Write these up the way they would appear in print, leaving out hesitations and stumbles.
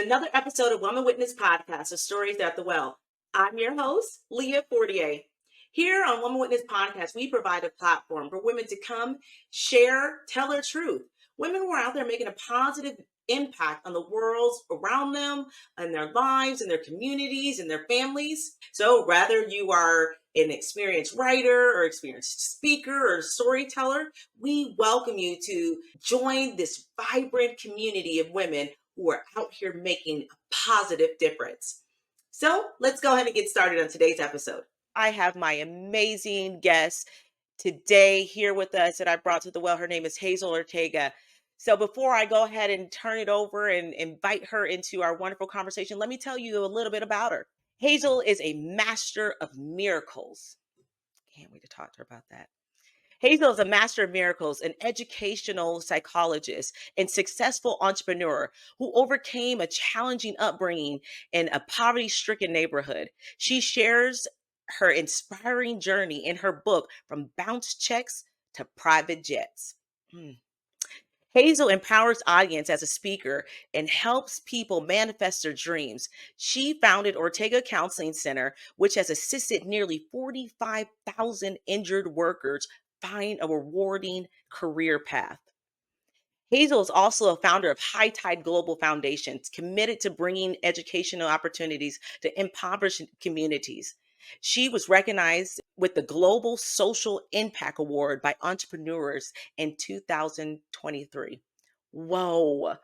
another episode of Woman Witness Podcast, The Stories at the Well. I'm your host, Leah Fortier. Here on Woman Witness Podcast, we provide a platform for women to come, share, tell their truth. Women who are out there making a positive impact on the world around them, and their lives, and their communities, and their families. So whether you are an experienced writer or experienced speaker or storyteller, we welcome you to join this vibrant community of women who are out here making a positive difference. So let's go ahead and get started on today's episode. I have my amazing guest today here with us that I brought to the well. Her name is Hazel Ortega. So before I go ahead and turn it over and invite her into our wonderful conversation, let me tell you a little bit about her. Hazel is a master of miracles. Can't wait to talk to her about that. Hazel is a master of miracles, an educational psychologist, and successful entrepreneur who overcame a challenging upbringing in a poverty-stricken neighborhood. She shares her inspiring journey in her book, From Bounce Checks to Private Jets. Hazel empowers audience as a speaker and helps people manifest their dreams. She founded Ortega Counseling Center, which has assisted nearly 45,000 injured workers find a rewarding career path. Hazel is also a founder of High Tide Global Foundations, committed to bringing educational opportunities to impoverished communities. She was recognized with the Global Social Impact Award by Entrepreneurs in 2023. Whoa.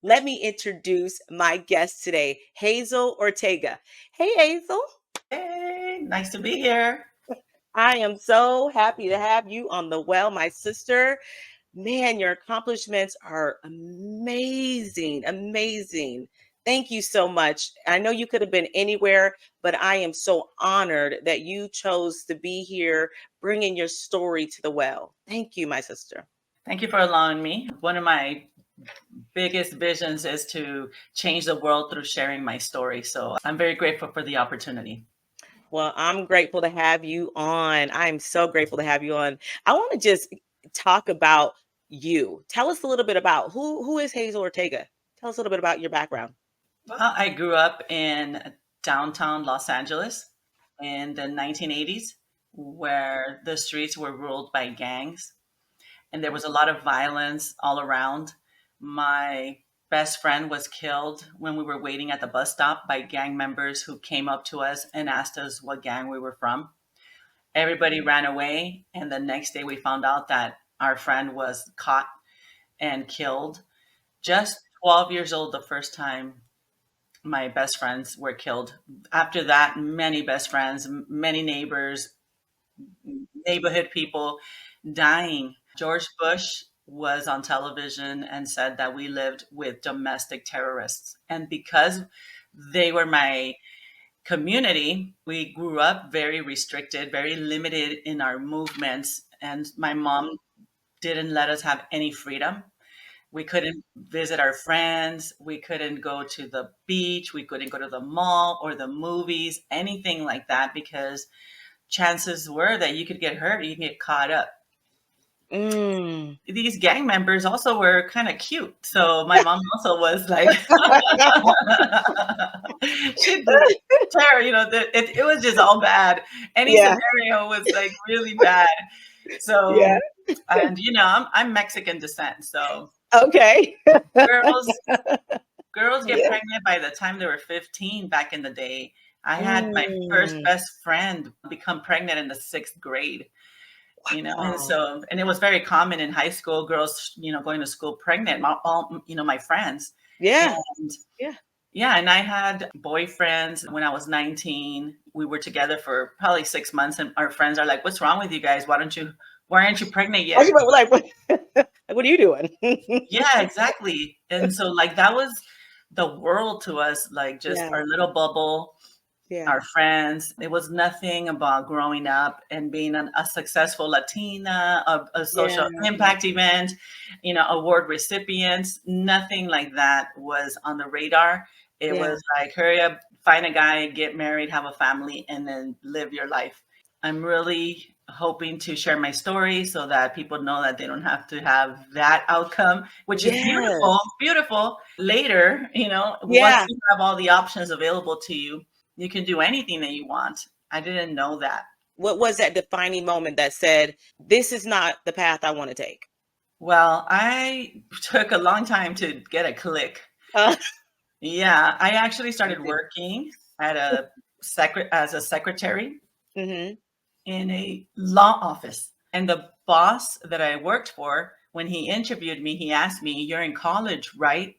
Let me introduce my guest today, Hazel Ortega. Hey, Hazel. Hey, nice to be here. I am so happy to have you on the well, my sister. Man, your accomplishments are amazing, amazing. Thank you so much. I know you could have been anywhere, but I am so honored that you chose to be here, bringing your story to the well. Thank you, my sister. Thank you for allowing me. One of my biggest visions is to change the world through sharing my story. So I'm very grateful for the opportunity. Well, I'm grateful to have you on. I'm so grateful to have you on. I want to just talk about you. Tell us a little bit about who is Hazel Ortega? Tell us a little bit about your background. Well, I grew up in downtown Los Angeles in the 1980s, where the streets were ruled by gangs and there was a lot of violence all around. My best friend was killed when we were waiting at the bus stop by gang members who came up to us and asked us what gang we were from. Everybody ran away, and the next day we found out that our friend was caught and killed. Just 12 years old the first time my best friends were killed. After that, many best friends, many neighbors, neighborhood people dying. George Bush was on television and said that we lived with domestic terrorists. And because they were my community, we grew up very restricted, very limited in our movements. And my mom didn't let us have any freedom. We couldn't visit our friends. We couldn't go to the beach. We couldn't go to the mall or the movies, anything like that, because chances were that you could get hurt, you can get caught up. These gang members also were kind of cute. So my mom also was like, she did terror, it was just all bad. Any scenario was like really bad. So, and I'm Mexican descent. So okay. girls get pregnant by the time they were 15 back in the day. I had my first best friend become pregnant in the 6th grade, and it was very common in high school, girls, going to school pregnant, my friends. And I had boyfriends when I was 19. We were together for probably 6 months, and our friends are like, "What's wrong with you guys? Why aren't you pregnant yet?" Like, what are you doing? Yeah, exactly. And so that was the world to us, like just our little bubble. Our friends. It was nothing about growing up and being a successful Latina, a social impact event, award recipients. Nothing like that was on the radar. It was like, hurry up, find a guy, get married, have a family, and then live your life. I'm really hoping to share my story so that people know that they don't have to have that outcome, which is beautiful, Yes. beautiful. Later, once Yeah. you have all the options available to you, you can do anything that you want. I didn't know that. What was that defining moment that said, this is not the path I want to take? Well, I took a long time to get a click. Uh, Yeah, I actually Me started too. working at as a secretary Mhm. in a law office. And the boss that I worked for, when he interviewed me, he asked me, "You're in college, right?"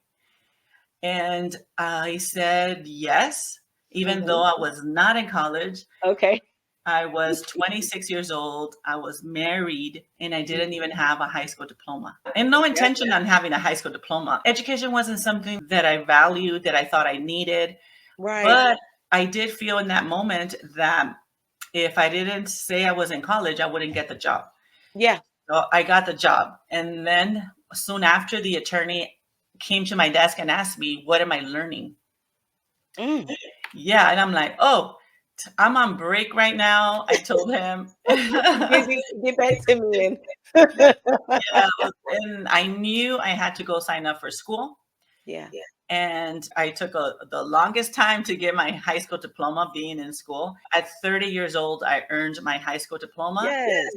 And I said, "Yes." Even though Mhm. I was not in college, Okay. I was 26 years old, I was married, and I didn't even have a high school diploma. And no Yep. intention on having a high school diploma. Education wasn't something that I valued, that I thought I needed. Right. But I did feel in that moment that if I didn't say I was in college, I wouldn't get the job. Yeah. So I got the job. And then soon after, the attorney came to my desk and asked me, "What am I learning?" Mm. Yeah. And I'm like, "Oh, I'm on break right now." I told him. Get back to me Yeah, and I knew I had to go sign up for school. Yeah. And I took the longest time to get my high school diploma being in school. At 30 years old, I earned my high school diploma. Yes.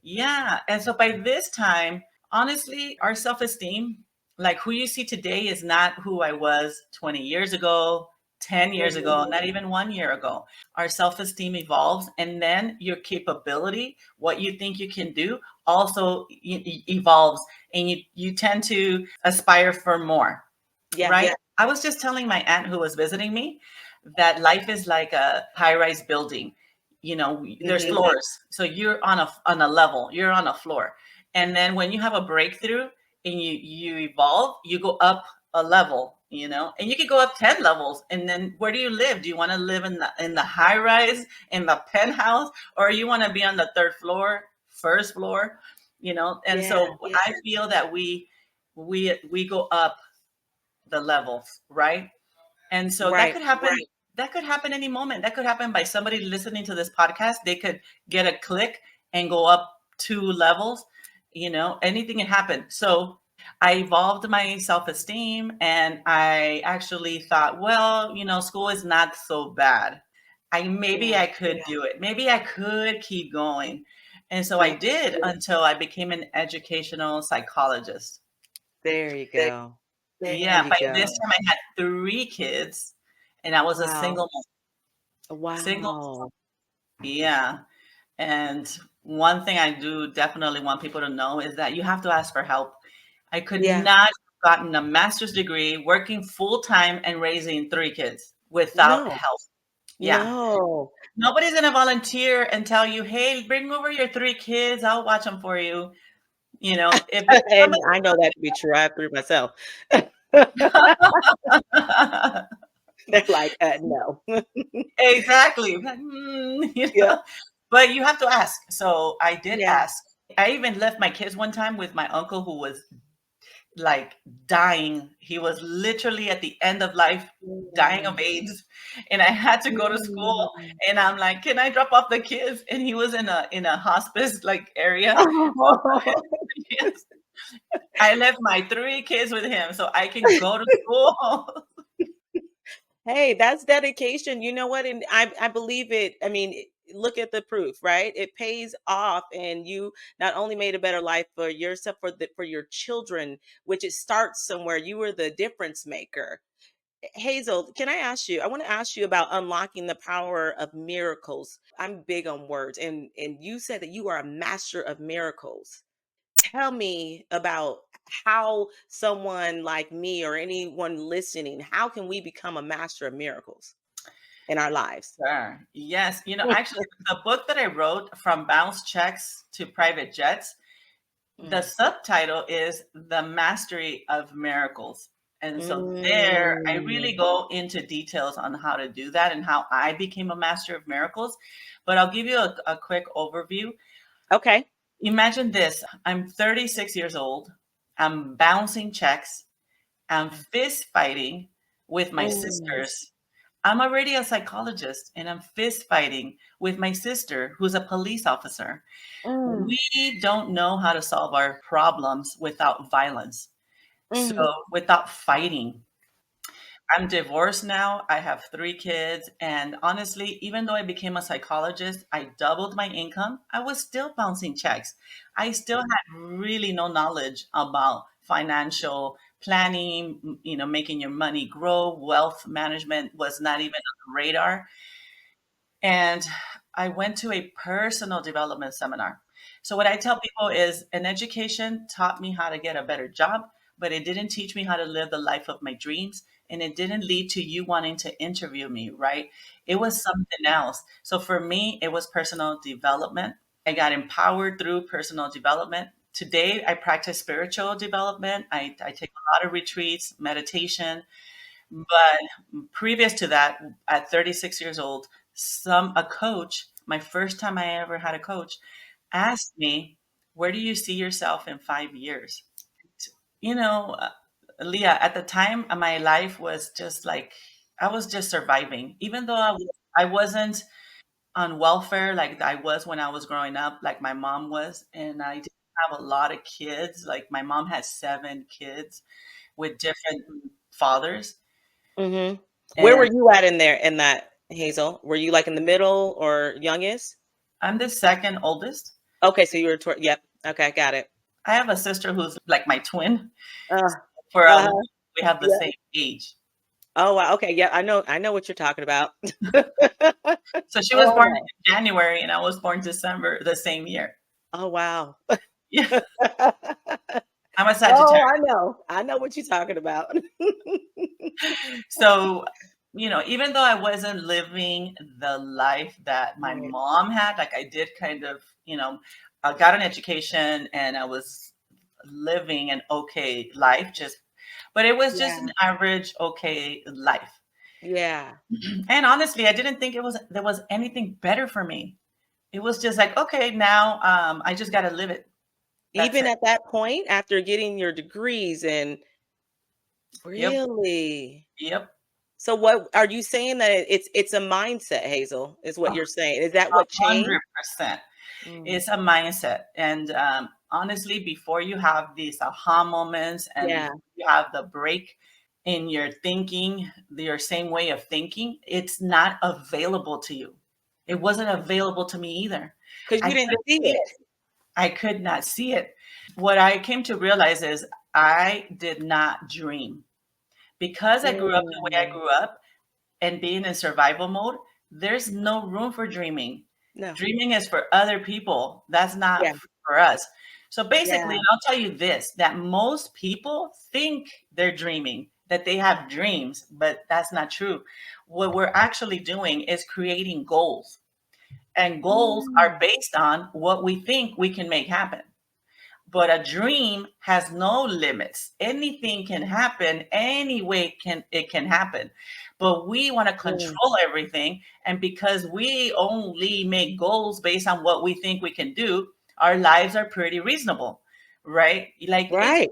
Yeah. And so by this time, honestly, our self esteem, like who you see today, is not who I was 20 years ago, 10 years ago, Mhm. not even 1 year ago. Our self esteem evolves. And then your capability, what you think you can do, also evolves. And you tend to aspire for more, Yeah. right? I was just telling my aunt who was visiting me that life is like a high-rise building. There's Mhm. floors. So you're on a level, you're on a floor. And then when you have a breakthrough and you evolve, you go up a level, and you could go up 10 levels. And then where do you live? Do you want to live in the high rise, in the penthouse, or you want to be on the third floor, first floor? And Yeah. so I feel that we go up the levels, right? And so that Right. could happen. Right. That could happen any moment. That could happen by somebody listening to this podcast. They could get a click and go up 2 levels. Anything can happen. So I evolved my self-esteem, and I actually thought, well, school is not so bad. Maybe Yeah. I could do it. Maybe I could keep going. And so I Yeah. did until I became an educational psychologist. There you go. There Yeah, you by this go. time I had 3 kids, and I was a Wow. single mom. Single Wow. Yeah, and one thing I do definitely want people to know is that you have to ask for help. I could Yeah. not have gotten a master's degree, working full-time, and raising 3 kids without No. help. Yeah. No. Nobody's gonna volunteer and tell you, "Hey, bring over your 3 kids, I'll watch them for you." If And I know that to be true. I have 3 myself. somebody They're like, no. Exactly. Yep. But you have to ask. So I did Yeah. ask. I even left my kids one time with my uncle who was like dying. He was literally at the end of life, dying of Mm. AIDS. And I had to go to school, Mm. and I'm like, "Can I drop off the kids?" And he was in a hospice like area. So Oh. yes, I left my 3 kids with him so I can go to school. Hey, that's dedication. You know what? And I believe it. I mean, look at the proof, right? It pays off, and you not only made a better life for yourself, for your children, which it starts somewhere. You were the difference maker. Hazel, can I ask you? I want to ask you about unlocking the power of miracles. I'm big on words, and you said that you are a master of miracles. Tell me about how someone like me or anyone listening, how can we become a master of miracles in our lives? Sure. Yes. Actually, the book that I wrote, From Bounce Checks to Private Jets, the Mm. subtitle is The Mastery of Miracles. And so there, I Mm. really go into details on how to do that and how I became a master of miracles. But I'll give you a quick overview. Okay. Imagine this: I'm 36 years old, I'm bouncing checks, I'm fist fighting with my Mm. sisters. I'm already a psychologist and I'm fist fighting with my sister, who's a police officer. Mm, We don't know how to solve our problems without violence. So, mm, without fighting. I'm divorced now. I have 3 kids. And honestly, even though I became a psychologist, I doubled my income. I was still bouncing checks. I still had really no knowledge about financial planning, making your money grow. Wealth management was not even on the radar. And I went to a personal development seminar. So, what I tell people is an education taught me how to get a better job, but it didn't teach me how to live the life of my dreams. And it didn't lead to you wanting to interview me, right? It was something else. So, for me, it was personal development. I got empowered through personal development. Today, I practice spiritual development. I take a lot of retreats, meditation, but previous to that, at 36 years old, a coach, my first time I ever had a coach, asked me, "Where do you see yourself in 5 years?" You know, uh, Leah, at the time, my life was just like I was just surviving. Even though I wasn't on welfare like I was when I was growing up, like my mom was, and I didn't have a lot of kids. Like my mom had 7 kids with different fathers. mm-hmm. Where were And you at in there in that, Hazel? Were you like in the middle or youngest? I'm the second oldest. Okay, so you were toward, yep. Okay, got it. I have a sister who's like my twin. Uh, For a long, uh-huh. we have the Yeah. same age. Oh wow. Okay, yeah, I know what you're talking about. So she was born Oh, in January and I was born December the same year. oh wow. Yeah, I'm a Oh, Sagittarius. I know what you're talking about. So, even though I wasn't living the life that my Right. mom had, like I did kind of, I got an education and I was living an okay life, but it was just Yeah. an average okay life. Yeah. And honestly, I didn't think there was anything better for me. It was just like, okay, now I just got to live it. That's Even it. at that point, after getting your degrees and Yep. really? Yep. So what are you saying that it's a mindset, Hazel, is what A you're saying? Is that what changed? 100%. Mm, It's a mindset. And honestly, before you have these aha moments and yeah, before you have the break in your thinking, your same way of thinking, it's not available to you. It wasn't available to me either. because I you didn't couldn't see see it. it. I could not see it. What I came to realize is I did not dream. Because I grew up the way I Mm, grew up and being in survival mode, there's no room for dreaming. no. Dreaming is for other people. That's not Yeah, for us. So basically, yeah. and I'll tell you this, that most people think they're dreaming, that they have dreams, but that's not true. What we're actually doing is creating goals. And goals are Mm, based on what we think we can make happen. But a dream has no limits. Anything can happen, any way it can happen. But we want to mm, control everything. And because we only make goals based on what we think we can do, our lives are pretty reasonable, right? Like it's right,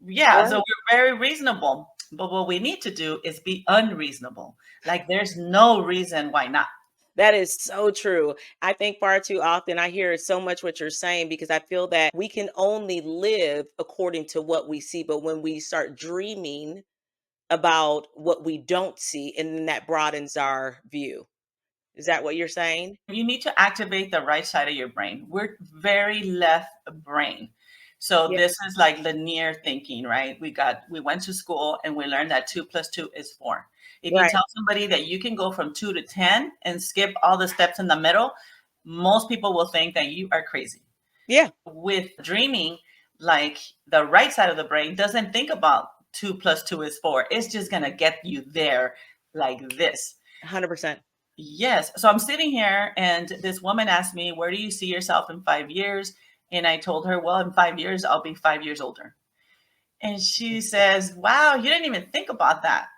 yeah, so right. we're very reasonable. But what we need to do is be unreasonable. Like there's no reason why not. That is so true. I think far too often I hear so much what you're saying because I feel that we can only live according to what we see. But when we start dreaming about what we don't see, and then that broadens our view. Is that what you're saying? You need to activate the right side of your brain. We're very left brain. So Yeah. this is like linear thinking, right? We went to school and we learned that 2 plus 2 is 4. If you Right. tell somebody that you can go from 2 to 10 and skip all the steps in the middle, most people will think that you are crazy. Yeah. With dreaming, like the right side of the brain doesn't think about 2 plus 2 is 4. It's just gonna get you there like this. 100%. Yes. So I'm sitting here and this woman asked me, "Where do you see yourself in 5 years?" And I told her, "Well, in 5 years, I'll be 5 years older." And she says, "Wow, you didn't even think about that.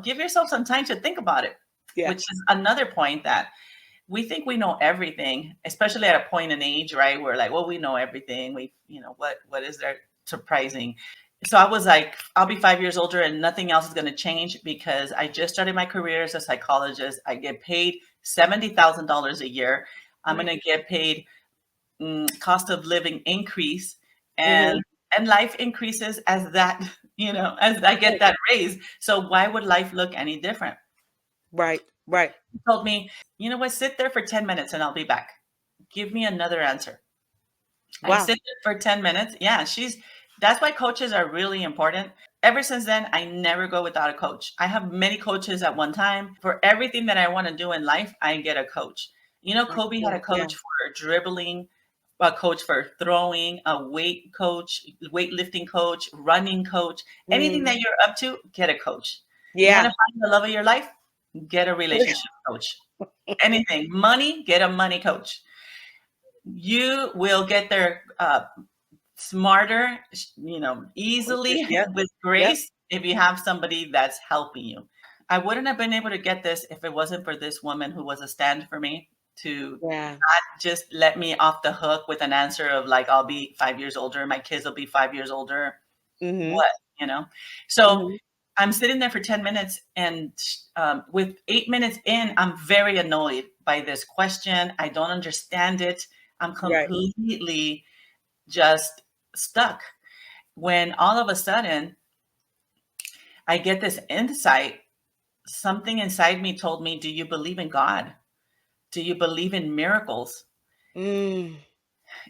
Give yourself some time to think about it," Yeah. which is another point that we think we know everything, especially at a point in age, right? We're like, well, we know everything. What is there surprising? So I was like, I'll be 5 years older and nothing else is going to change because I just started my career as a psychologist. I get paid $70,000 a year. I'm going Right. to get paid cost of living increase, Mm-hmm. and life increases as that, as I get Right. that raise. So why would life look any different? Right. Right. He told me, you know what, sit there for 10 minutes and I'll be back. Give me another answer. I Wow. sit there for 10 minutes. Yeah, that's why coaches are really important. Ever since then, I never go without a coach. I have many coaches at one time. For everything that I want to do in life, I get a coach. That's Kobe had cool. a Yeah. coach for dribbling, a coach for throwing, a weight coach, weightlifting coach, running coach. Anything Mm. that you're up to, get a coach. You want to Yeah. find the love of your life? Get a relationship coach. Anything, money, get a money coach. You will get there smarter, Quicker. easily Yep. with Yep. grace if you have somebody that's helping you. I wouldn't have been able to get this if it wasn't for this woman who was a stand for me to Yeah. not just let me off the hook with an answer of like, I'll be 5 years older, my kids will be 5 years older. Mm-hmm. What, you know? So Mm-hmm. I'm sitting there for 10 minutes, and with 8 minutes in, I'm very annoyed by this question. I don't understand it. I'm Right. completely just stuck. When all of a sudden I get this insight, something inside me told me, do you believe in God? Do you believe in miracles? Mm.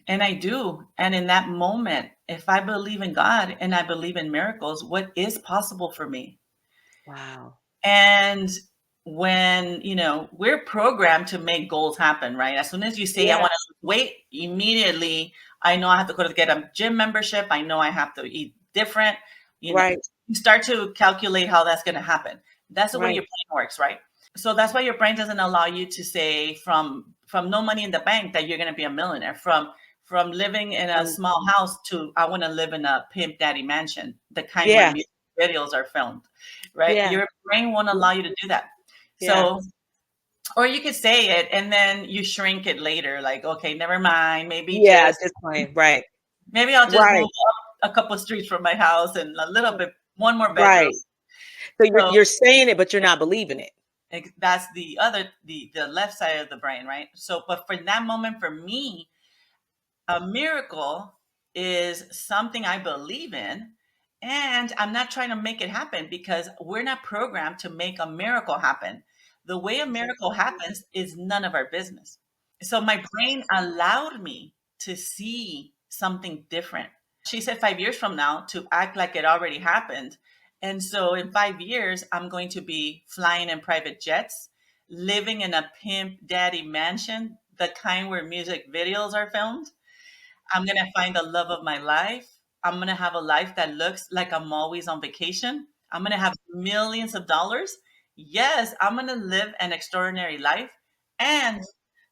And I do. And in that moment, if I believe in God and I believe in miracles, what is possible for me? Wow. And when, we're programmed to make goals happen, right? As soon as you say, I Yeah. want to lose weight, immediately I know I have to go to get a gym membership. I know I have to eat different. Right. You start to calculate how that's going to happen. That's the way Right. your brain works, right? So that's why your brain doesn't allow you to say from no money in the bank that you're going to be a millionaire, from living in a Um, small house to I want to live in a pimp daddy mansion, the kind where yeah. music videos are filmed, right? Yeah. Your brain won't allow you to do that. Yeah. So, or you could say it and then you shrink it later, like, okay, never mind, Yeah. At this point. Right. maybe I'll just Right. move up a couple of streets from my house and a little bit, one more bedroom. Right. So you're So you're saying it, but you're not believing it. that's the left side of the brain, right? So, but for that moment, for me, a miracle is something I believe in, and I'm not trying to make it happen because we're not programmed to make a miracle happen. The way a miracle happens is none of our business. So my brain allowed me to see something different. She said 5 years from now to act like it already happened. And so in 5 years, I'm going to be flying in private jets, living in a pimp daddy mansion, the kind where music videos are filmed. I'm going to find the love of my life. I'm going to have a life that looks like I'm always on vacation. I'm going to have millions of dollars. Yes, I'm going to live an extraordinary life. And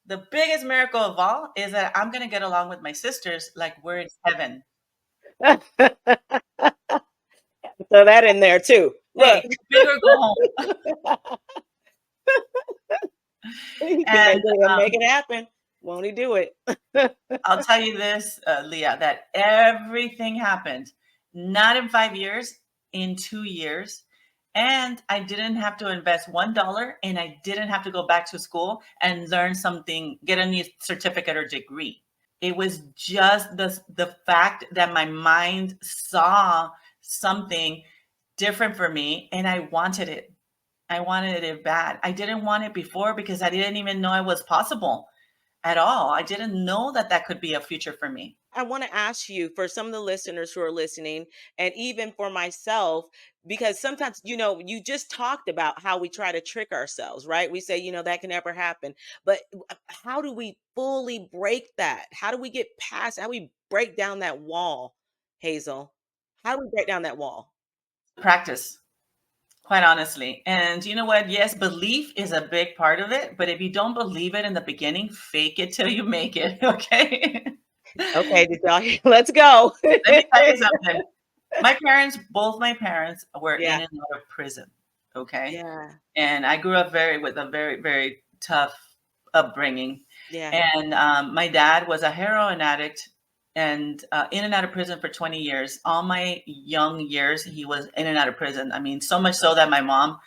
the biggest miracle of all is that I'm going to get along with my sisters like we're in heaven. Throw that in there too. Hey, Look, go big or go home. he can make And it make it happen. Won't he do it? I'll tell you this, Leah, that everything happened not in 5 years, in 2 years. And I didn't have to invest $1 and I didn't have to go back to school and learn something, get a new certificate or degree. It was just the fact that my mind saw something different for me and I wanted it. I wanted it bad. I didn't want it before because I didn't even know it was possible at all. I didn't know that that could be a future for me. I want to ask you for some of the listeners who are listening, and even for myself, because sometimes, you just talked about how we try to trick ourselves, right? We say, that can never happen. But how do we fully break that? How do we get past, how do we break down that wall, Hazel? How do we break down that wall? Practice, quite honestly. And you know what? Yes, belief is a big part of it. But if you don't believe it in the beginning, fake it till you make it. Okay. Okay, did y'all let's go. Let me tell you something. Both my parents were Yeah, in and out of prison. Okay. yeah, And I grew up with a very, very tough upbringing. yeah. And my dad was a heroin addict and in and out of prison for 20 years. All my young years, he was in and out of prison. I mean, so much so that my mom,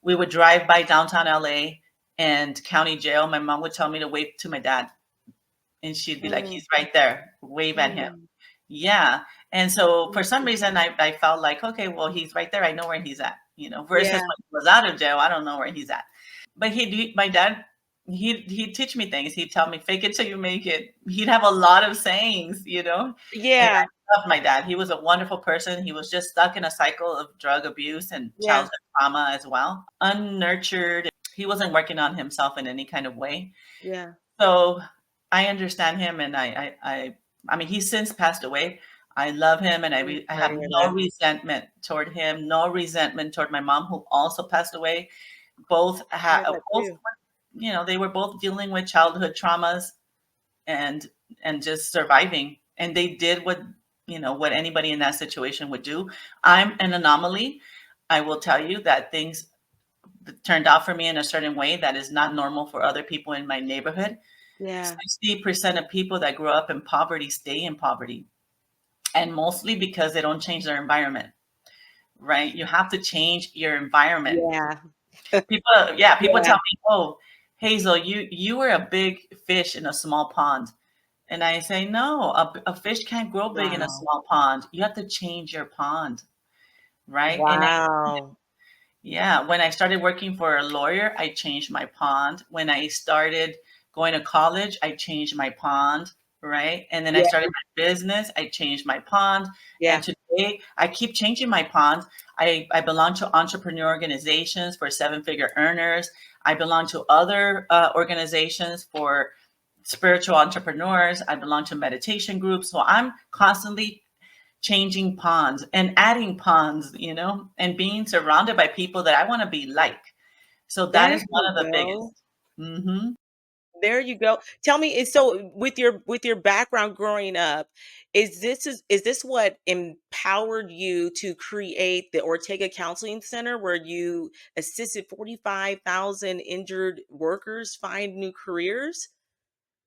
we would drive by downtown LA and county jail. My mom would tell me to wave to my dad, and she'd be like, Mm, he's right there, wave at him. mm, Yeah. And so for some mm. reason, I felt like, okay, well, he's right there. I know where he's at, versus Yeah, when he was out of jail, I don't know where he's at. But my dad, he'd teach me things. He'd tell me, fake it till you make it. He'd have a lot of sayings. And yeah, I loved my dad. He was a wonderful person. He was just stuck in a cycle of drug abuse and yeah, childhood trauma as well. Unnurtured. He wasn't working on himself in any kind of way. yeah. So I understand him, and I mean, he's since passed away. I love him, and I'm I sorry to have hear no that. resentment toward him, no resentment toward my mom, who also passed away. Both I had heard that both, too. they were both dealing with childhood traumas and just surviving, and they did what anybody in that situation would do. I'm an anomaly. I will tell you that things turned out for me in a certain way that is not normal for other people in my neighborhood. Yeah, 60% of people that grow up in poverty stay in poverty, and mostly because they don't change their environment, right? You have to change your environment. yeah, People tell yeah. me, "Oh, Hazel, you were a big fish in a small pond." And I say, "No, a fish can't grow big in a Wow, small pond. You have to change your pond." Right? And wow. yeah, when I started working for a lawyer, I changed my pond. When I started going to college, I changed my pond, right? And then I Yeah, started my business, I changed my pond. And yeah. today I keep changing my pond. I belong to entrepreneur organizations for seven-figure earners. I belong to other organizations for spiritual entrepreneurs. I belong to meditation groups. So I'm constantly changing ponds and adding ponds, and being surrounded by people that I want to be like. So that There is one you of the go. biggest. Hmm. There you go. Tell me, so with your background growing up, is this what empowered you to create the Ortega Counseling Center where you assisted 45,000 injured workers find new careers?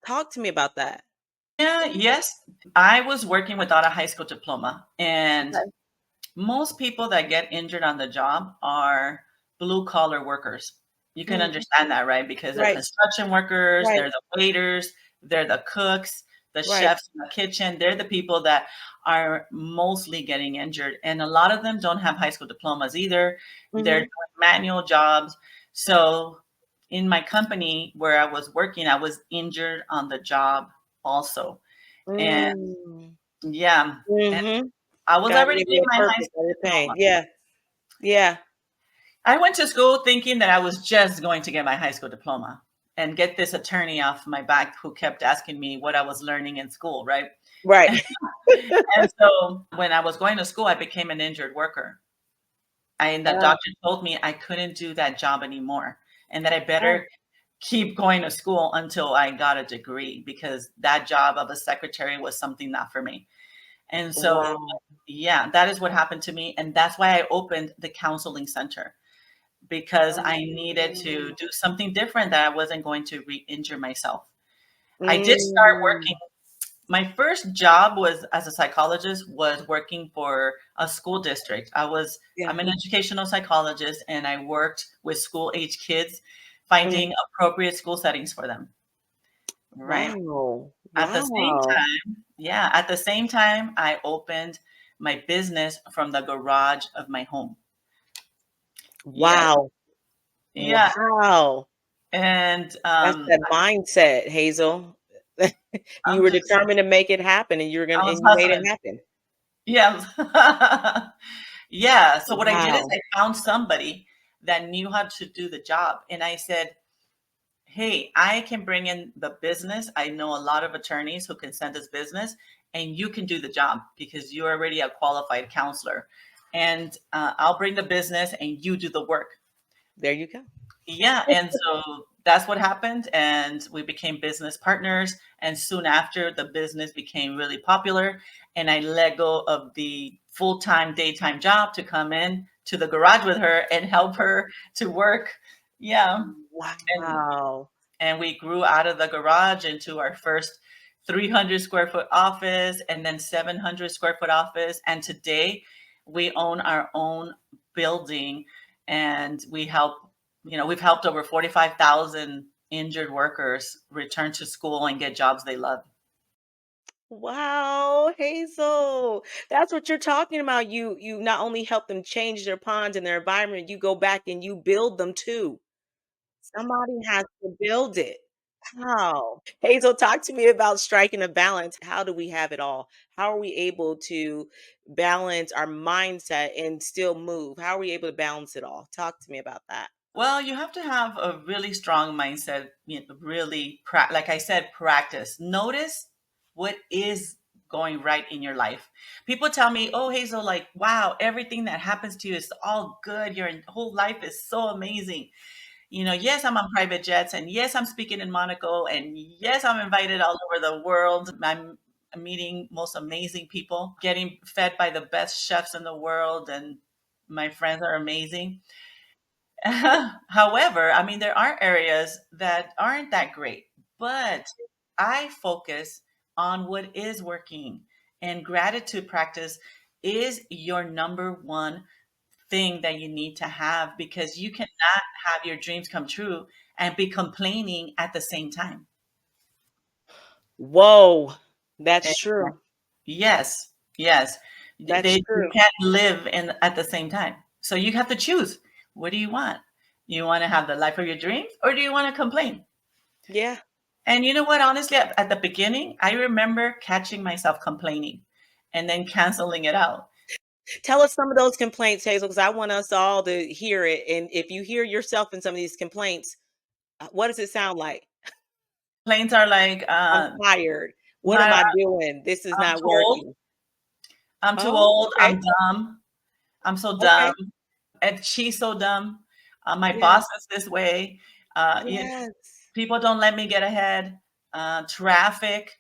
Talk to me about that. Yeah, yes. I was working without a high school diploma, and Okay. most people that get injured on the job are blue collar workers. You can Mhm. understand that, right? Because they're Right, construction workers, right, they're the waiters, they're the cooks, the right. chefs in the kitchen. They're the people that are mostly getting injured. And a lot of them don't have high school diplomas either. They're Mhm. doing manual jobs. So in my company where I was working, I was injured on the job also. And Mm. yeah, and Mhm. I was God already gave getting you a my high purpose school and a pain. diploma. Yeah, yeah. I went to school thinking that I was just going to get my high school diploma and get this attorney off my back who kept asking me what I was learning in school, right? Right. And so when I was going to school, I became an injured worker. And the Oh, doctor told me I couldn't do that job anymore and that I oh, better keep going to school until I got a degree because that job of a secretary was something not for me. And so, wow. yeah, that is what happened to me. And that's why I opened the counseling center, because I needed to Oh. do something different, that I wasn't going to re-injure myself. I did start working. Mm. My first job was as a psychologist, was working for a school district. Yeah. I'm an educational psychologist, and I worked with school age kids, Mhm. finding appropriate school settings for them. Right. Wow. At the same Wow. time, yeah, at the same time, I opened my business from the garage of my home. Yes. Wow. Yeah. Wow. And That's that mindset, Hazel. You I'm were just determined to make it happen I was and you made it hustling. happen. Yeah. Yeah. So what I did is Wow. I found somebody that knew how to do the job. And I said, hey, I can bring in the business. I know a lot of attorneys who can send us business, and you can do the job because you're already a qualified counselor. And I'll bring the business and you do the work. There you go. Yeah, and so that's what happened, and we became business partners. And soon after, the business became really popular, and I let go of the full-time daytime job to come in to the garage with her and help her to work. Yeah, and Wow. we grew out of the garage into our first 300 square foot office and then 700 square foot office. And today we own our own building, and we've helped over 45,000 injured workers return to school and get jobs they love. Wow, Hazel. That's what you're talking about. You not only help them change their ponds and their environment, you go back and you build them too. Somebody has to build it. Wow. Hazel, talk to me about striking a balance. How do we have it all? How are we able to balance our mindset and still move? How are we able to balance it all? Talk to me about that. Well, you have to have a really strong mindset, really, like I said, practice. Notice what is going right in your life. People tell me, oh, Hazel, like, wow, everything that happens to you is all good. Your whole life is so amazing. Yes, I'm on private jets, and yes, I'm speaking in Monaco, and yes, I'm invited all over the world. I'm meeting most amazing people, getting fed by the best chefs in the world, and my friends are amazing. However, I mean, there are areas that aren't that great, but I focus on what is working. And gratitude practice is your number one thing that you need to have, because you cannot have your dreams come true and be complaining at the same time. Whoa. And That's true. yes, yes, That's you true. can't live in at the same time. So you have to choose. What do you want? You want to have the life of your dreams, or do you want to complain? Yeah. And you know what? Honestly, at the beginning, I remember catching myself complaining and then canceling it out. Tell us some of those complaints, Hazel, because I want us all to hear it. And if you hear yourself in some of these complaints, what does it sound like? Complaints are like, I'm tired. What am my, I doing? This is I'm not too old. working. I'm too Oh, old. okay. I'm dumb. I'm so dumb. Okay. And she's so dumb. My Yeah. boss is this way. Yes. People don't let me get ahead. Traffic.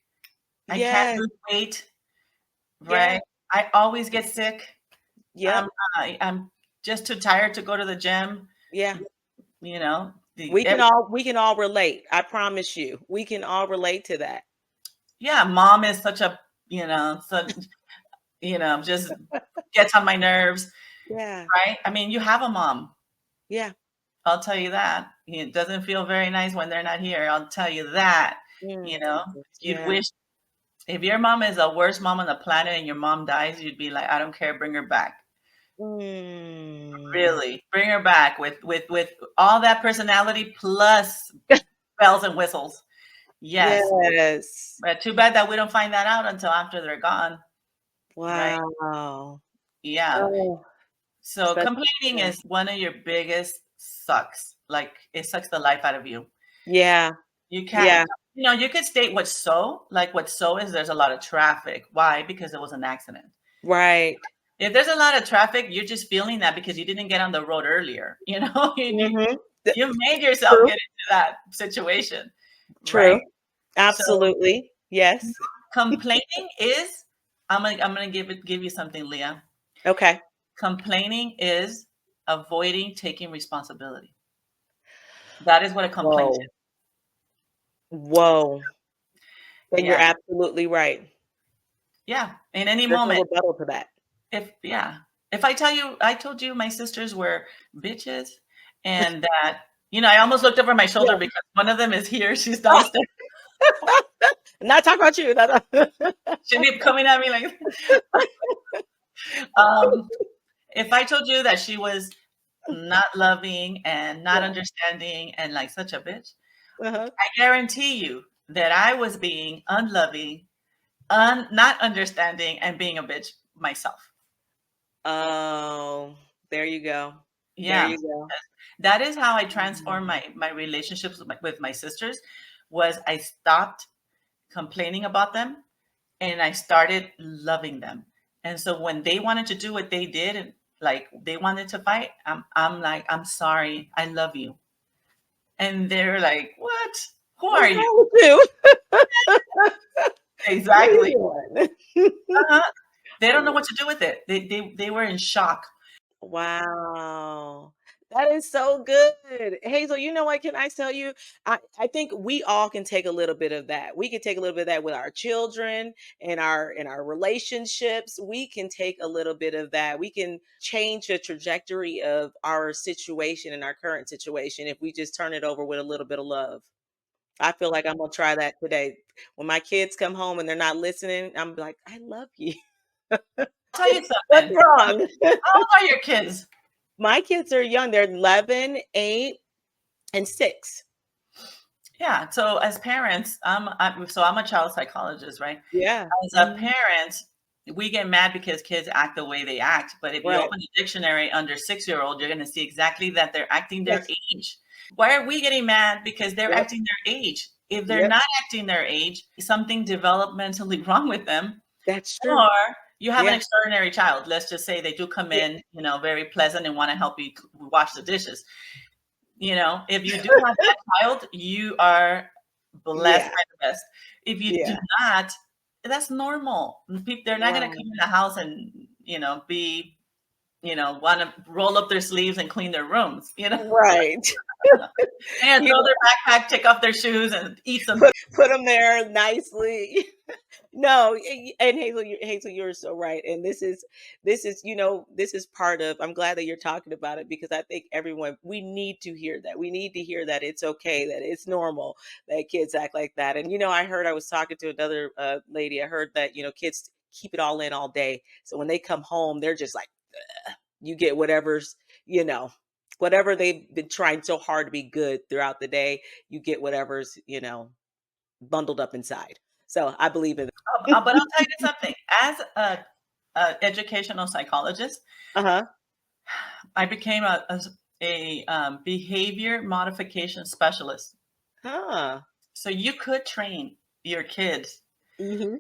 I can't Yes. lose weight. Yeah. Right. I always get sick. Yep. I'm just too tired to go to the gym. Yeah. You know, We can all relate. I promise you. We can all relate to that. yeah, mom is such a, just gets on my nerves, Yeah. right? I mean, you have a mom. Yeah. I'll tell you that. It doesn't feel very nice when they're not here. I'll tell you that. You know, Mm, you'd yeah. wish if your mom is the worst mom on the planet and your mom dies, you'd be like, I don't care, bring her back. Mm. Really, bring her back with all that personality plus bells and whistles. Yes, Yes. but too bad that we don't find that out until after they're gone, right? Wow. Yeah. Oh, So such complaining yeah. is one of your biggest sucks. Like it sucks the life out of you. Yeah. You can't, Yeah. you could state what's so, like what's so is there's a lot of traffic. Why? Because it was an accident. Right. If there's a lot of traffic, you're just feeling that because you didn't get on the road earlier. You, Mhm. you made yourself True. get into that situation, right? True. So Absolutely. Yes. complaining is, I'm gonna give you something, Leah. Okay. Complaining is avoiding taking responsibility. That is what a complaint Whoa. Whoa. is. And you're Yeah. absolutely right. Yeah. In any There's no moment. rebuttal to that. If I told you my sisters were bitches, and that, I almost looked over my shoulder Yeah. because one of them is here. She's downstairs. Not talking about you. She'd be coming at me like, um, if I told you that she was not loving and not Yeah. understanding and like such a bitch, Uh-huh. I guarantee you that I was being unloving, not understanding, and being a bitch myself. Oh, there you go. There Yeah. you go. That is how I transformed Mm. my relationships with my sisters. Was I stopped complaining about them and I started loving them. And so when they wanted to do what they did and like they wanted to fight, I'm like, I'm sorry, I love you. And they're like, what? Who are What's you? wrong with you? What are Exactly. you doing? Uh-huh. They don't know what to do with it. They were in shock. Wow. That is so good. Hazel, you know what? Can I tell you? I think we all can take a little bit of that. We can take a little bit of that with our children and our relationships. We can take a little bit of that. We can change the trajectory of our situation and our current situation if we just turn it over with a little bit of love. I feel like I'm gonna try that today. When my kids come home and they're not listening, I'm like, I love you. I'll tell you What's something. wrong? How old are your kids? My kids are young. They're 11, 8, and 6. Yeah. So as parents, I'm a child psychologist, right? Yeah. As a Mhm. parent, we get mad because kids act the way they act. But if you Right. open a dictionary under 6-year-old, you're going to see exactly that they're acting their Yes. age. Why are we getting mad? Because they're Yep. acting their age. If they're Yep. not acting their age, something developmentally wrong with them, That's true. or you have an Yeah. extraordinary child. Let's just say they do come Yeah. in, very pleasant and want to help you wash the dishes. If you do have that child, you are blessed Yeah. by the best. If you do Yeah. not, that's normal. They're not going to come Right. in the house and, be, want to roll up their sleeves and clean their rooms, Right. and You throw know, their backpack, take off their shoes and eat some. put them there nicely. No, and Hazel, you're so right. And this is part of. I'm glad that you're talking about it because I think everyone we need to hear that. We need to hear that it's okay, that it's normal that kids act like that. And I was talking to another lady. I heard that kids keep it all in all day, so when they come home, they're just like, "Ugh." You get whatever's you know whatever they've been trying so hard to be good throughout the day. You get whatever's bundled up inside. So I believe in But I'll tell you something. As a educational psychologist, Uh-huh. I became a behavior modification specialist. Huh. So you could train your kids Mhm.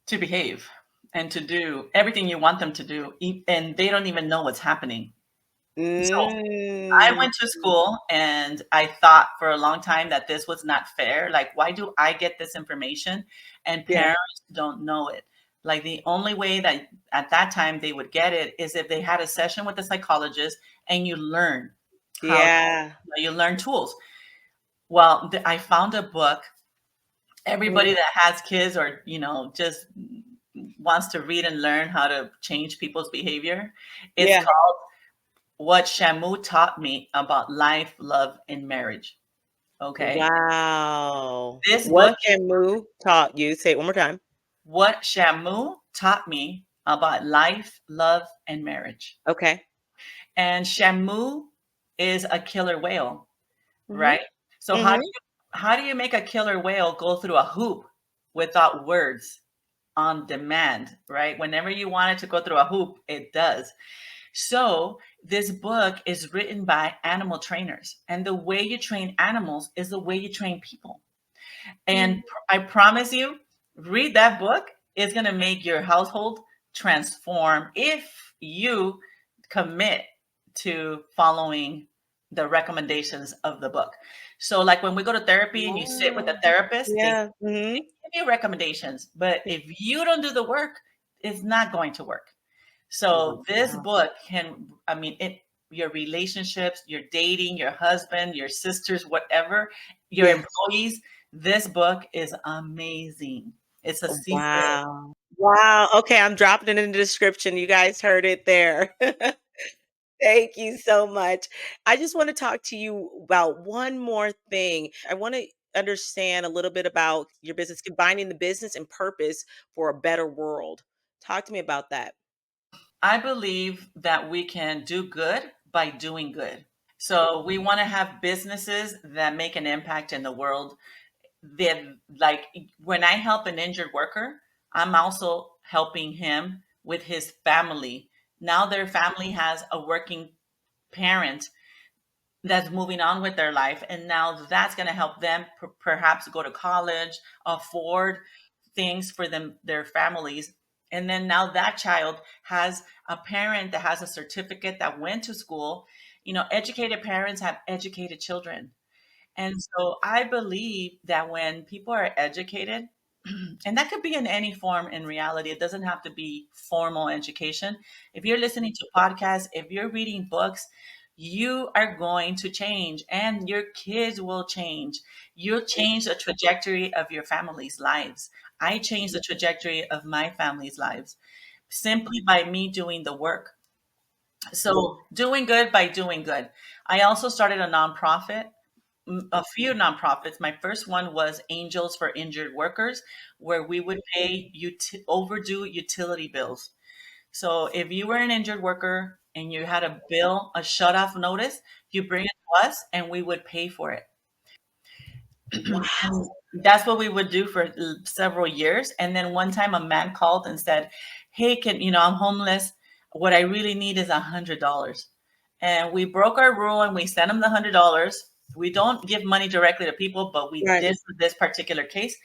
to behave and to do everything you want them to do, and they don't even know what's happening. So I Mm. went to school and I thought for a long time that this was not fair. Like, why do I get this information and Yeah. parents don't know it? Like, the only way that at that time they would get it is if they had a session with a psychologist and you learn how Yeah. you learn tools. Well, I found a book. Everybody Mhm. that has kids or, just wants to read and learn how to change people's behavior. It's Yeah. called What Shamu Taught Me About Life, Love, and Marriage. Okay. Wow. This What book, Shamu taught you? Say it one more time. What Shamu Taught Me About Life, Love, and Marriage. Okay. And Shamu is a killer whale, Mhm. right? So Mhm. how do you make a killer whale go through a hoop without words on demand, right? Whenever you want it to go through a hoop, it does. So, this book is written by animal trainers, and the way you train animals is the way you train people. And Mhm. I promise you, read that book. It's going to make your household transform if you commit to following the recommendations of the book. So, like when we go to therapy and you sit with a Wow. therapist, they Yeah. Mhm. give you recommendations. But if you don't do the work, it's not going to work. So this Wow. book can, I mean, your relationships, your dating, your husband, your sisters, whatever, your Yeah. employees, this book is amazing. It's a secret. Wow. Wow. Okay, I'm dropping it in the description. You guys heard it there. Thank you so much. I just want to talk to you about one more thing. I want to understand a little bit about your business, combining the business and purpose for a better world. Talk to me about that. I believe that we can do good by doing good. So we want to have businesses that make an impact in the world. That, like, when I help an injured worker, I'm also helping him with his family. Now their family has a working parent that's moving on with their life, and now that's going to help them perhaps go to college, afford things for their families. And then now that child has a parent that has a certificate that went to school. Educated parents have educated children. And so I believe that when people are educated, and that could be in any form in reality, it doesn't have to be formal education. If you're listening to podcasts, if you're reading books, you are going to change and your kids will change. You'll change the trajectory of your family's lives. I changed the trajectory of my family's lives simply by me doing the work. So, doing good by doing good. I also started a nonprofit, a few nonprofits. My first one was Angels for Injured Workers, where we would pay overdue utility bills. So if you were an injured worker and you had a bill, a shut off notice, you bring it to us and we would pay for it. And Wow. that's what we would do for several years. And then one time a man called and said, "Hey, I'm homeless. What I really need is $100." And we broke our rule and we sent him the $100. We don't give money directly to people, but we Right. did for this particular case.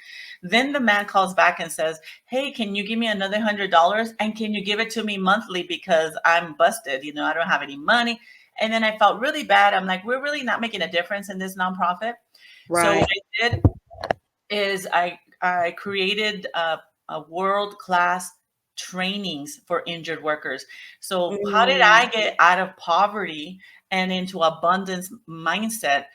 Then the man calls back and says, "Hey, can you give me another $100? And can you give it to me monthly because I'm busted? I don't have any money." And then I felt really bad. I'm like, we're really not making a difference in this nonprofit. So what Right. I did is I created a world class trainings for injured workers. So how did I Mm. get out of poverty and into abundance mindset?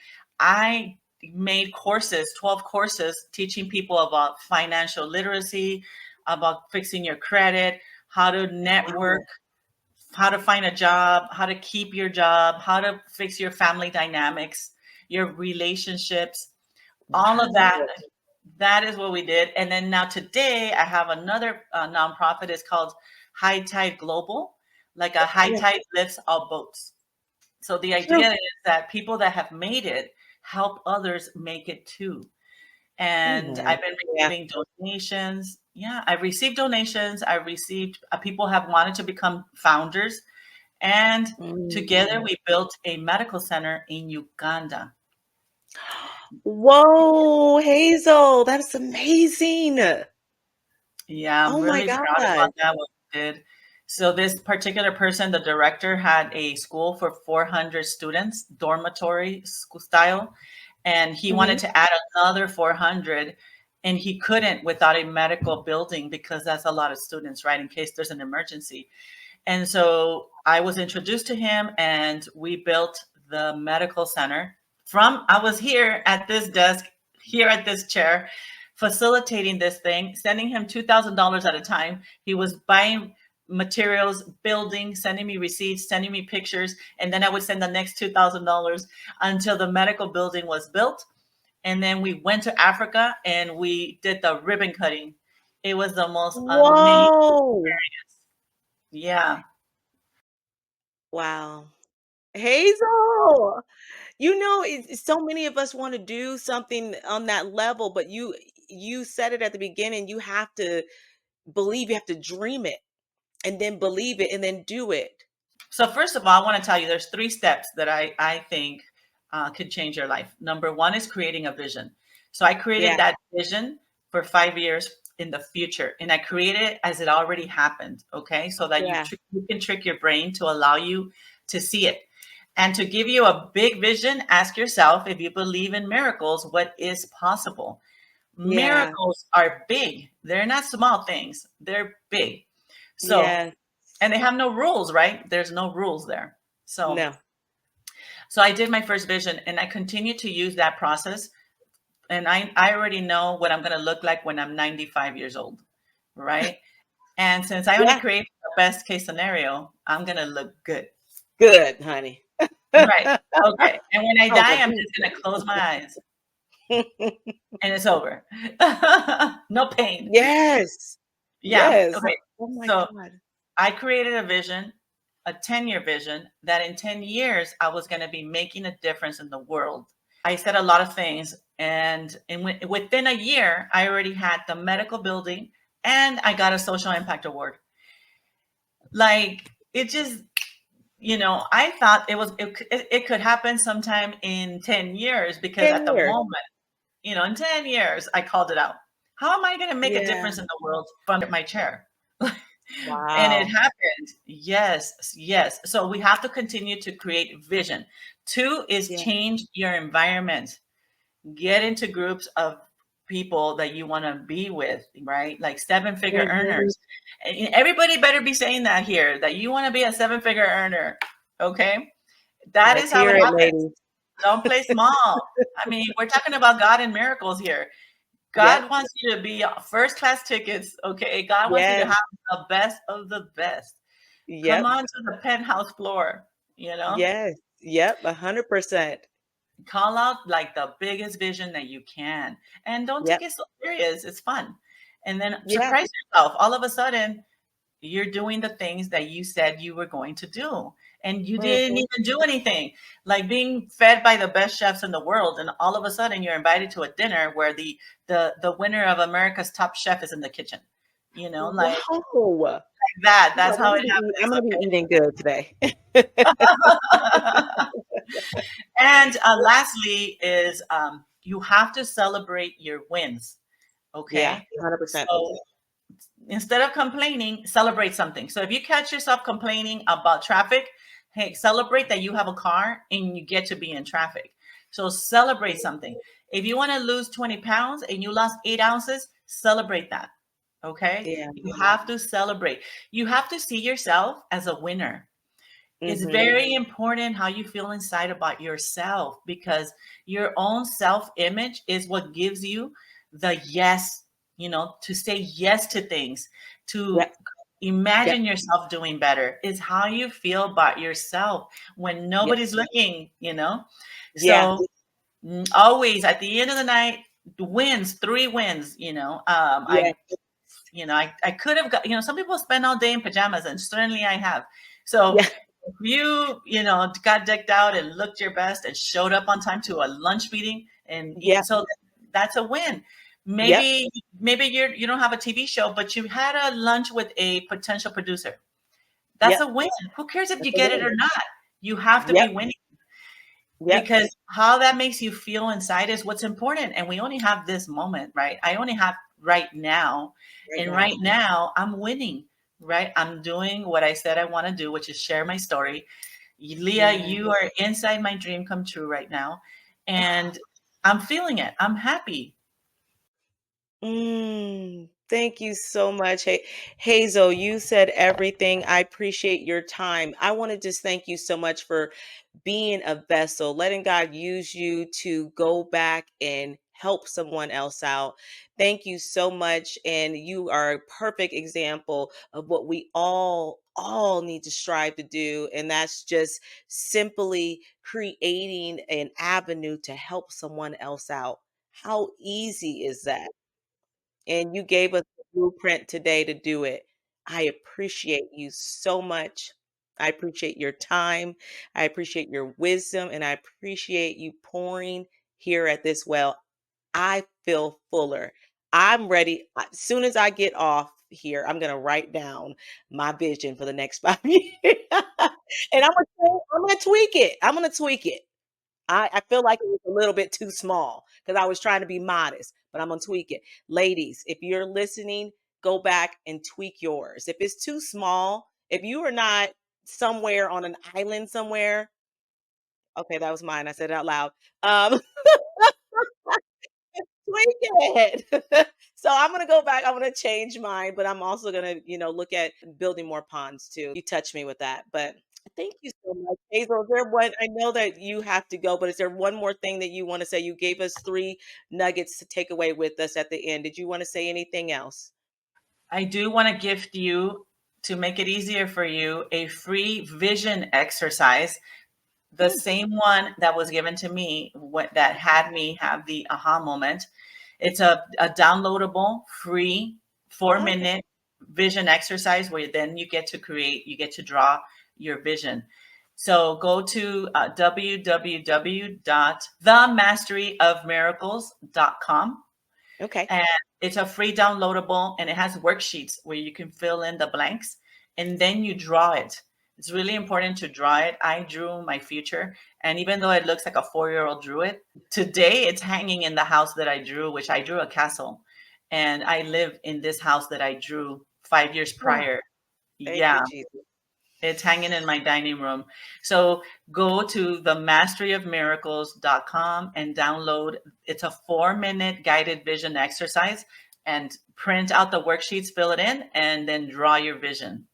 I made courses, 12 courses, teaching people about financial literacy, about fixing your credit, how to network, Wow. how to find a job, how to keep your job, how to fix your family dynamics, your relationships, all of that. Wow. That is what we did. And then now today I have another nonprofit. It's called High Tide Global. Like a high Yeah. tide lifts all boats. So the idea is that people that have made it help others make it too. And Amen. I've been Yeah. receiving donations. Yeah, I've received donations. I've received people have wanted to become founders. And together Mm. we built a medical center in Uganda. Whoa, Hazel, that's amazing. Yeah, I'm Oh my really proud gosh. about that, what we did. So this particular person, the director, had a school for 400 students, dormitory school style, and he wanted Mhm. to add another 400, and he couldn't without a medical building because that's a lot of students, right? In case there's an emergency. And so I was introduced to him and we built the medical center I was here at this desk, here at this chair, facilitating this thing, sending him $2,000 at a time. He was buying materials, building, sending me receipts, sending me pictures. And then I would send the next $2,000 until the medical building was built. And then we went to Africa and we did the ribbon cutting. It was the most amazing Whoa. experience. Yeah. Wow. Hazel, so many of us wanna do something on that level, but you said it at the beginning, you have to believe, you have to dream it, and then believe it, and then do it. So first of all, I want to tell you there's 3 steps that I think could change your life. Number one is creating a vision. So I created Yeah, that vision for 5 years in the future, and I created it as it already happened. Okay, so that yeah, you can trick your brain to allow you to see it. And to give you a big vision, ask yourself if you believe in miracles, what is possible? yeah, Miracles are big. They're not small things. They're big. So yes. and they have no rules, right? There's no rules there. So, No. so I did my first vision and I continue to use that process. And I already know what I'm going to look like when I'm 95 years old, right? And since I only Yeah, create the best case scenario, I'm going to look good. good, honey. Right. Okay. And when I Sounds die, I'm just going to close amazing. my eyes and it's over. No pain. Yes, Yeah. yes. Okay. Oh my So god. I created a vision, a 10-year vision, that in 10 years, I was going to be making a difference in the world. I said a lot of things. Within a year, I already had the medical building and I got a social impact award. Like it just, I thought it could happen sometime in 10 years because 10 at the years. moment, in 10 years, I called it out. How am I going to make a Yeah. difference in the world from my chair? And it Wow. happened. Yes, yes. So we have to continue to create vision. 2 is Yeah. change your environment. Get into groups of people that you want to be with, right? Like 7-figure Mhm. earners. And everybody better be saying that here, that you want to be a 7-figure earner. Okay. That Let's is how hear it it, happens. ladies. Don't play small. I mean, we're talking about God and miracles here. Yep. God wants you to be first class tickets, okay? God wants you to Yes. have the best of the best. Come Yep. on to the penthouse floor, you know? Yes. Yep. 100%. Call out like the biggest vision that you can. And don't take Yep. it so serious. It's fun. And then Yeah. surprise yourself. All of a sudden, you're doing the things that you said you were going to do. And you didn't Mhm. even do anything. Like being fed by the best chefs in the world, and all of a sudden you're invited to a dinner where the winner of America's Top Chef is in the kitchen. You know, like Wow. that. I'm That's like, how it I'm gonna be happens. eating good today. Okay. And lastly is you have to celebrate your wins. Yeah, Okay. 100%. So instead of complaining, celebrate something. So if you catch yourself complaining about traffic, hey, celebrate that you have a car and you get to be in traffic. So celebrate something. If you want to lose 20 pounds and you lost 8 ounces, celebrate that. Okay. Yeah. You have to celebrate. You have to see yourself as a winner. It's Mhm. very important how you feel inside about yourself, because your own self image is what gives you the yes, to say yes to things, to Yep. Yep. imagine yourself doing better, is how you feel about yourself when Yep. nobody's looking. Yeah. So always at the end of the night, wins, 3 wins. Yeah. I could have got, some people spend all day in pajamas, and certainly I have. So Yeah. if you got decked out and looked your best and showed up on time to a lunch meeting, and Yeah. so that's a win. Yep. Maybe you don't have a TV show, but you had a lunch with a potential producer. That's a Yep. win. Who cares if That's you a get it win. or not? You have to Yep. be winning, Yep. because how that makes you feel inside is what's important. And we only have this moment, right? I only have right now. Right And now. right now, I'm winning, right? I'm doing what I said I want to do, which is share my story. Leah, Yeah. you are inside my dream come true right now. And I'm feeling it. I'm happy. Thank you so much. Hey, Hazel, you said everything. I appreciate your time. I want to just thank you so much for being a vessel, letting God use you to go back and help someone else out. Thank you so much. And you are a perfect example of what we all need to strive to do. And that's just simply creating an avenue to help someone else out. How easy is that? And you gave us the blueprint today to do it. I appreciate you so much. I appreciate your time. I appreciate your wisdom, and I appreciate you pouring here at this well. I feel fuller. I'm ready. As soon as I get off here, I'm going to write down my vision for the next 5 years. And I'm gonna tweak it. I'm gonna tweak it. I feel like it was a little bit too small because I was trying to be modest, but I'm gonna tweak it. Ladies, if you're listening, go back and tweak yours. If it's too small, if you are not somewhere on an island somewhere, okay, that was mine. I said it out loud. Um, tweak it. So I'm gonna go back. I'm gonna change mine, but I'm also gonna, look at building more ponds too. You touched me with that, but thank you so much, Hazel. Is there one? I know that you have to go, but is there one more thing that you want to say? You gave us 3 nuggets to take away with us at the end. Did you want to say anything else? I do want to gift you, to make it easier for you, a free vision exercise, the Hmm. same one that was given to me, that had me have the aha moment. It's a downloadable free four Okay. minute vision exercise where then you get to draw your vision. So go to www.themasteryofmiracles.com, Okay. and it's a free downloadable, and it has worksheets where you can fill in the blanks and then you draw it. It's really important to draw it. I drew my future, and even though it looks like a 4-year-old drew it, today it's hanging in the house that I drew, which I drew a castle, and I live in this house that I drew 5 years Oh, prior. thank you, Yeah, Jesus. it's hanging in my dining room. So go to themasteryofmiracles.com and download. It's a 4 minute guided vision exercise, and print out the worksheets, fill it in, and then draw your vision.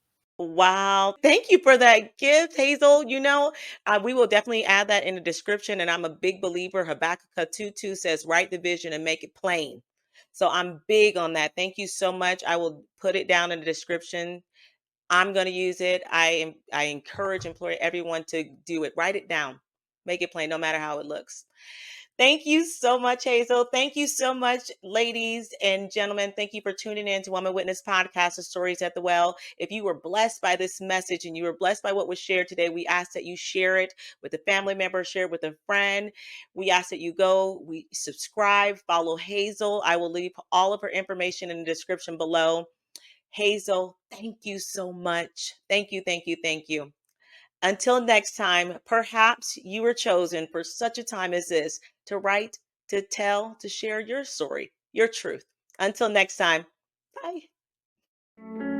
Wow. Thank you for that gift, Hazel. We will definitely add that in the description. And I'm a big believer. Habakkuk 2:2 says, write the vision and make it plain. So I'm big on that. Thank you so much. I will put it down in the description. I'm going to use it. I encourage, employ everyone to do it. Write it down. Make it plain, no matter how it looks. Thank you so much, Hazel. Thank you so much, ladies and gentlemen. Thank you for tuning in to Woman Witness Podcast of Stories at the Well. If you were blessed by this message and you were blessed by what was shared today, we ask that you share it with a family member, share it with a friend. We ask that you we subscribe, follow Hazel. I will leave all of her information in the description below. Hazel, thank you so much. Thank you, thank you, thank you. Until next time, perhaps you were chosen for such a time as this to write, to tell, to share your story, your truth. Until next time, bye.